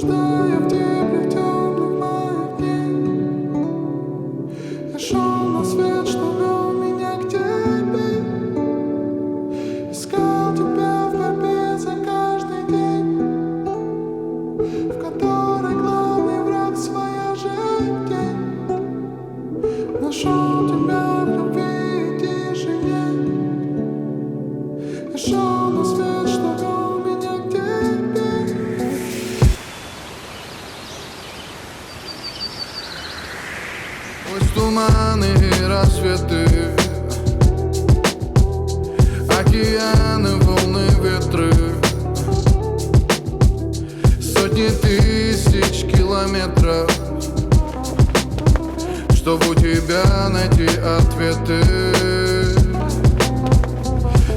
Блуждая в дебрях темных моих дней, я шел на свет, что вел меня к тебе. Искал тебя в борьбе за каждый день, в которой главный враг своя жизнь. Нашел тебя в любви и тишине. Я шел на свет, что вел меня к тебе. Сквозь туманы и рассветы, океаны, волны, ветры, сотни тысяч километров, чтобы у тебя найти ответы.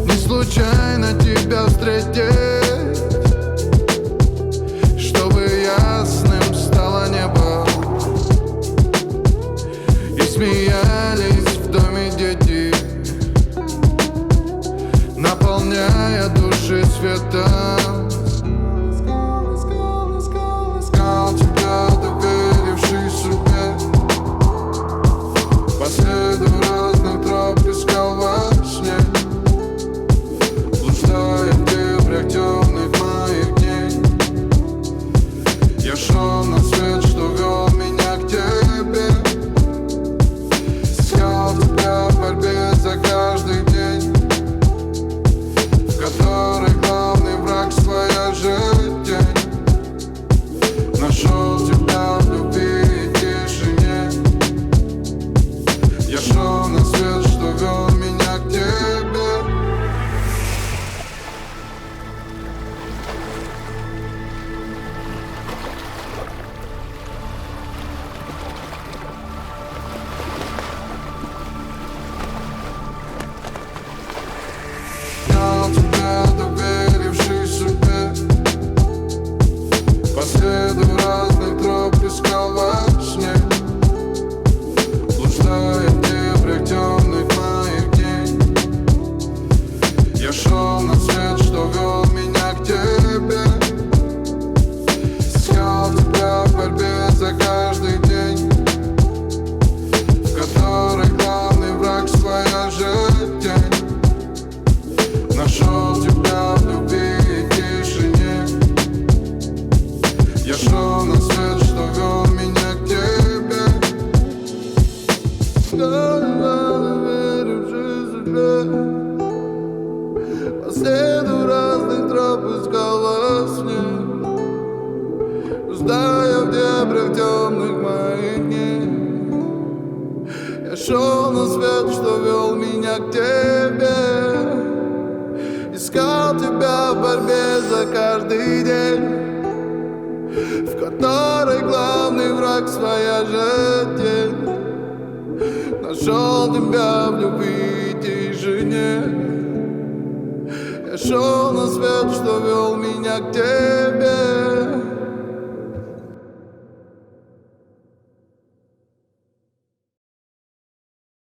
Не случайно тебя встретить, чтобы ясным стало небо и смеялись в доме дети, наполняя души светом. Искал тебя, доверившись судьбе, по следу разных троп искал во сне, блуждая в дебрях темных моих дней. Я шел на свет, что вел меня к тебе. Искал тебя в борьбе за каждый день, в которой главный враг своя жизнь. Нашел тебя в любви и тишине. Я шел на свет, что вел меня к тебе. Искал тебя, доверившись судьбе, по следу разных троп искал во сне, блуждая в дебрях темных моих дней. Я шел на свет, что вел меня к тебе. Искал тебя в борьбе за каждый день, в которой главный враг своя жизнь. Нашел тебя в любви и тишине. Я шел на свет, что вел меня к тебе. Доверившись судьбе, по следу разных троп искал во сне, блуждая в дебрях темных моих дней. Я шел на свет, что вел меня к тебе. Искал тебя в борьбе за каждый день, в которой главный враг своя жизнь. Нашел тебя в любви и тишине. Я шел на свет, что вел меня к тебе.